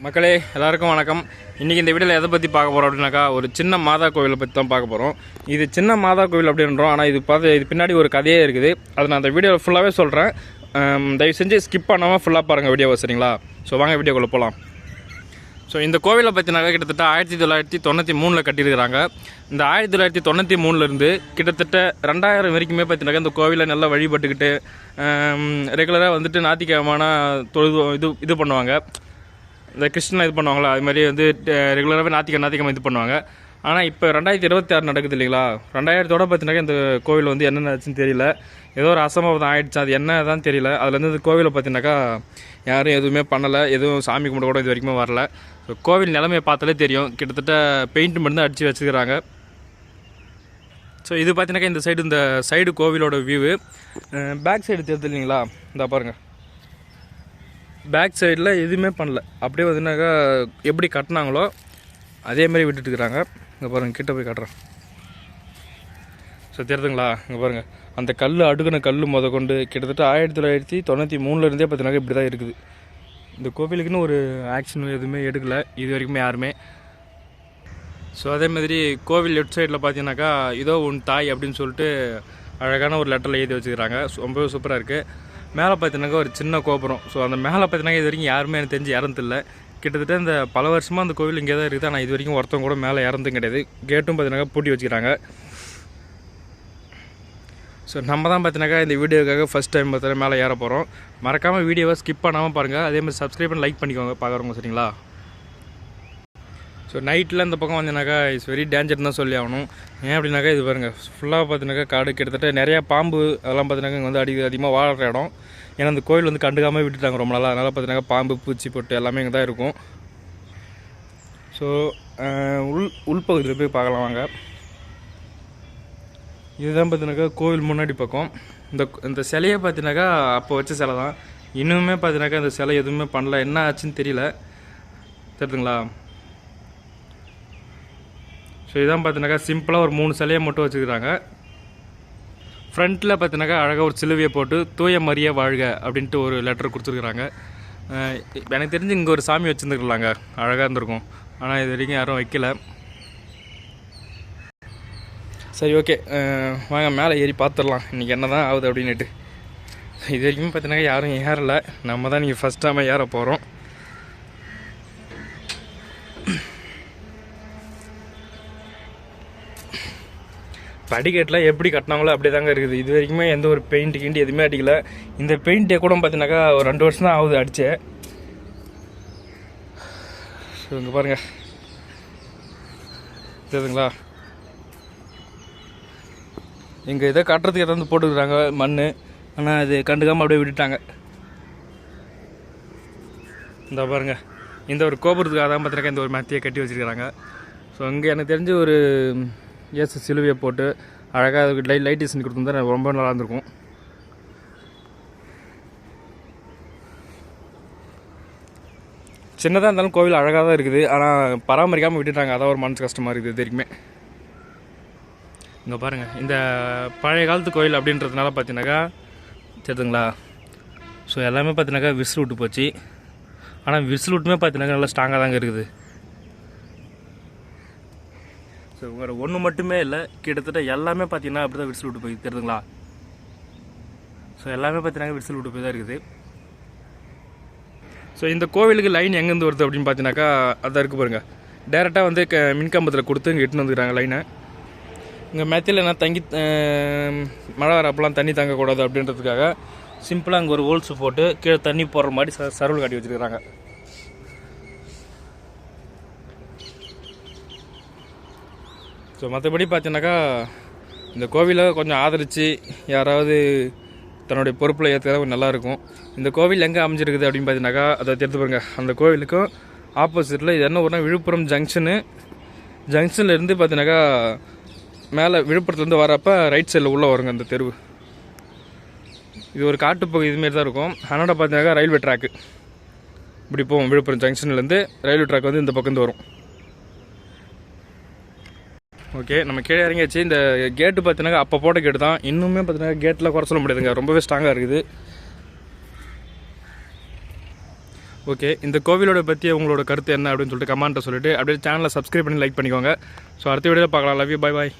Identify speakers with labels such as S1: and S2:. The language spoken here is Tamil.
S1: மக்களே எல்லாருக்கும் வணக்கம். இன்றைக்கி இந்த வீடியோவில் எதை பற்றி பார்க்க போகிறோம் அப்படின்னாக்கா, ஒரு சின்ன மாதா கோவிலை பற்றி தான் பார்க்க போகிறோம். இது சின்ன மாதா கோவில் அப்படின்றோம், ஆனால் இது பின்னாடி ஒரு கதையே இருக்குது. அதை நான் அந்த வீடியோவில் ஃபுல்லாகவே சொல்கிறேன். தயவு செஞ்சு ஸ்கிப் பண்ணாமல் ஃபுல்லாக பாருங்கள் வீடியோவை, சரிங்களா? ஸோ வாங்க வீடியோக்குள்ளே போகலாம். ஸோ இந்த கோவிலை பற்றினாக்கா கிட்டத்தட்ட 1993 கட்டியிருக்கிறாங்க. இந்த 1993 கிட்டத்தட்ட 2000 வரைக்குமே பார்த்தினாக்கா இந்த கோவிலை நல்லா வழிபட்டுக்கிட்டு ரெகுலராக வந்துட்டு ஞாயிற்றுக்கிழமைனா இது பண்ணுவாங்க. இந்த கிருஷ்ணன் இது பண்ணுவாங்களா, அது மாதிரி வந்து ரெகுலராகவே ஞாயிற்றுக்கிழமை இது பண்ணுவாங்க. ஆனால் இப்போ 2026 நடக்குது இல்லைங்களா? 2000 பார்த்தினாக்கா இந்த கோவில் வந்து என்னென்ன ஆச்சுன்னு தெரியல. ஏதோ ஒரு அசம்பாவிதம் ஆகிடுச்சு, அது என்ன தான் தெரியல. அதுலேருந்து இந்த கோவிலை பார்த்தினாக்கா யாரும் எதுவுமே பண்ணலை, எதுவும் சாமி கும்பிட கூட இது வரைக்கும் வரல. ஸோ கோவில் நிலைமையை பார்த்தாலே தெரியும், கிட்டத்தட்ட பெயிண்ட் மட்டும் தான் அடித்து வச்சுக்கிறாங்க. ஸோ இது பார்த்தினாக்கா இந்த சைடு கோவிலோட வியூவு. பேக் சைடு தெரியுது இல்லைங்களா? இந்த பாருங்கள், பேக் சைடில் எதுவுமே பண்ணல, அப்படியே வந்துனாக்கா எப்படி கட்டினாங்களோ அதே மாதிரி விட்டுட்டுருக்குறாங்க. இங்கே பாருங்கள், கிட்ட போய் காட்டுறேன். ஸோ தெரியுதுங்களா? இங்கே பாருங்கள், அந்த அடுக்கின கல் கொண்டு கிட்டத்தட்ட 1993 பார்த்தினாக்கா இப்படி தான் இருக்குது. இந்த கோவிலுக்குன்னு ஒரு ஆக்ஷன் எதுவுமே எடுக்கலை இது வரைக்குமே யாருமே. ஸோ அதே மாதிரி கோவில் லெஃப்ட் சைடில் பார்த்தீங்கன்னாக்கா இதோ உன் தாய் அப்படின்னு சொல்லிட்டு அழகான ஒரு லெட்டரில் எழுதி வச்சுக்கிறாங்க. ரொம்பவே சூப்பராக இருக்குது. மேலே பார்த்தீங்கன்னாக்கா ஒரு சின்ன கோபுரம். ஸோ அந்த மேலே பார்த்தீங்கன்னா இது வரைக்கும் யாருமே எனக்கு தெரிஞ்சு இறந்தில்லை. கிட்டத்தட்ட இந்த பல வருஷமாக அந்த கோவில் இங்கே தான் இருக்குது. ஆனால் இது வரைக்கும் ஒருத்தவங்க கூட மேலே இறந்தும் கிடையாது. கேட்டும் பார்த்தீங்கன்னாக்கா பூட்டி வச்சுக்கிறாங்க. ஸோ நம்ம தான் பார்த்தீங்கன்னாக்கா இந்த வீடியோக்காக ஃபஸ்ட் டைம் பார்த்தீங்கன்னா மேலே ஏற போகிறோம். மறக்காமல் வீடியோவை ஸ்கிப் பண்ணாமல் பாருங்கள். அதே மாதிரி சப்ஸ்கிரைப் பண்ணி லைக் பண்ணிக்கோங்க பார்க்குறவங்க, சரிங்களா? ஸோ நைட்டில் இந்த பக்கம் வந்தீங்கன்னாக்கா இட்ஸ் வெரி டேஞ்சர்னு தான் சொல்லி ஆகணும். ஏன் அப்படின்னாக்கா இது பாருங்கள், ஃபுல்லாக பார்த்தீங்கன்னாக்கா காடு, கிட்டத்தட்ட நிறையா பாம்பு அதெல்லாம் பார்த்தீங்கன்னா இங்கே வந்து அதிகமாக வாழற இடம். ஏன்னா அந்த கோவில் வந்து கண்டுக்காமல் விட்டுட்டாங்க ரொம்ப நாளாக. அதனால் பார்த்தீங்கன்னா பாம்பு, பூச்சி பொட்டு எல்லாமே இங்கே தான் இருக்கும். ஸோ உள்பகுதியில் போய் பார்க்கலாம் வாங்க. இதுதான் பார்த்தீங்கன்னாக்கா கோவில் முன்னாடி பக்கம். இந்த சிலையை பார்த்தீங்கன்னாக்கா அப்போ வச்ச சிலை தான். இன்னுமே பார்த்தீங்கன்னாக்கா இந்த சிலை எதுவுமே பண்ணல, என்ன ஆச்சுன்னு தெரியல. தெரியுதுங்களா? ஸோ இதான் பார்த்தீங்கன்னாக்கா சிம்பிளாக ஒரு 3 சிலையை மட்டும் வச்சுக்கிறாங்க. ஃப்ரண்ட்டில் பார்த்தீங்கன்னாக்கா அழகாக ஒரு சிலுவையை போட்டு தூய மரியே வாழ்க அப்படின்ட்டு ஒரு லெட்டர் கொடுத்துருக்குறாங்க. எனக்கு தெரிஞ்சு இங்கே ஒரு சாமி வச்சுருந்துருக்கலாங்க, அழகாக இருந்திருக்கும். ஆனால் இது வரைக்கும் யாரும் வைக்கல. சரி, ஓகே, வாங்க மேலே ஏறி பார்த்துடலாம் இன்றைக்கி என்ன தான் ஆகுது அப்படின்னுட்டு. இது வரைக்கும் பார்த்தீங்கன்னா யாரும் ஏறலை, நம்ம தான் நீங்கள் ஃபஸ்ட் டைம் ஏற போகிறோம். படிக்கட்டில் எப்படி கட்டினாங்களோ அப்படி தாங்க இருக்குது. இது வரைக்குமே எந்த ஒரு பெயிண்ட் எதுவுமே அடிக்கல. இந்த பெயிண்ட்டே கூட பார்த்தீங்கன்னாக்கா ஒரு 2 வருஷம் தான் ஆகுது அடிச்சு. ஸோ இங்கே பாருங்கள், தெரியுதுங்களா? இங்கே இதை கட்டுறதுக்கு எதாவது போட்டுக்கிறாங்க மண், ஆனால் அது கண்டுக்காமல் அப்படியே விட்டுட்டாங்க. இந்த பாருங்கள், இந்த ஒரு கோபுரத்துக்காக தான் பார்த்தீங்கன்னா இந்த ஒரு மத்தியை கட்டி வச்சுருக்கிறாங்க. ஸோ இங்கே எனக்கு தெரிஞ்சு ஒரு ஏசு சிலுவையை போட்டு அழகாக அதுக்கு லைட் டிசைன் கொடுத்துருந்தா ரொம்ப நல்லா இருந்திருக்கும். சின்னதாக இருந்தாலும் கோவில் அழகாக தான் இருக்குது, ஆனால் பராமரிக்காமல் விட்டுட்டாங்க. அதான் ஒரு மனசு கஷ்டமாக இருக்குது இது வரைக்குமே. இங்கே பாருங்கள், இந்த பழைய காலத்து கோயில் அப்படின்றதுனால பார்த்தீங்கன்னாக்கா தெரியுதுங்களா? ஸோ எல்லாமே பார்த்தீங்கன்னாக்கா விசில் விட்டு போச்சு. ஆனால் விசில் விட்டுமே பார்த்தீங்கன்னாக்கா நல்லா ஸ்ட்ராங்காக தாங்க இருக்குது. ஸோ வேறு ஒன்று மட்டுமே இல்லை, கிட்டத்தட்ட எல்லாமே பார்த்தீங்கன்னா அப்படி தான் விசில் விட்டு போய் தெரியுதுங்களா? ஸோ எல்லாமே பார்த்தீங்கன்னா விசில் விட்டு போய் தான் இருக்குது. ஸோ இந்த கோவிலுக்கு லைன் எங்கேருந்து வருது அப்படின்னு பார்த்தீங்கன்னாக்கா அதான் இருக்குது பாருங்கள். டேரெக்டாக வந்து மின்கம்பத்தில் கொடுத்து இங்கே எட்டுன்னு வந்துக்கிறாங்க லைனை. இங்கே மெத்தையில் என்ன தங்கி மழை வரப்பெல்லாம் தண்ணி தங்கக்கூடாது அப்படின்றதுக்காக சிம்பிளாக அங்கே ஒரு ஹோல்ஸு போட்டு கீழே தண்ணி போடுற மாதிரி சர்வல் காட்டி வச்சுருக்கிறாங்க. ஸோ மற்றபடி பார்த்தீங்கன்னாக்கா இந்த கோவிலை கொஞ்சம் ஆதரித்து யாராவது தன்னுடைய பொறுப்பில் ஏற்றுக்கிறதா கொஞ்சம் நல்லாயிருக்கும். இந்த கோவில் எங்கே அமைஞ்சிருக்குது அப்படின்னு பார்த்தீங்கன்னாக்கா அதை தெரிந்து பாருங்க. அந்த கோவிலுக்கும் ஆப்போசிட்டில் இது என்ன ஊர்னா விழுப்புரம் ஜங்ஷன்லேருந்து பார்த்தீங்கன்னாக்கா மேலே விழுப்புரத்துலேருந்து வரப்போ ரைட் சைடில் உள்ளே வருங்க அந்த தெருவு. இது ஒரு காட்டுப்பகுதி இதுமாரி தான் இருக்கும். ஆனால் பார்த்தீங்கன்னாக்கா ரயில்வே ட்ராக்கு இப்படி போவோம். விழுப்புரம் ஜங்ஷன்லேருந்து ரயில்வே ட்ராக் வந்து இந்த பக்கம் வரும். ஓகே, நம்ம கீழே இறங்கியாச்சு. இந்த கேட்டு பார்த்தீங்கன்னா அப்போ போட்ட கேட்டு தான். இன்னுமே பார்த்தீங்கன்னா கேட்டில் குறை சொல்ல முடியாதுங்க, ரொம்பவே ஸ்ட்ராங்காக இருக்குது. ஓகே, இந்த கோவிலோட பற்றி உங்களோட கருத்து என்ன அப்படின்னு சொல்லிட்டு கமெண்ட்டை சொல்லிட்டு அப்படியே சேனலை சப்ஸ்கிரைப் பண்ணி லைக் பண்ணிக்கோங்க. ஸோ அடுத்த வீடியோவில் பார்க்கலாம். Love you, bye bye.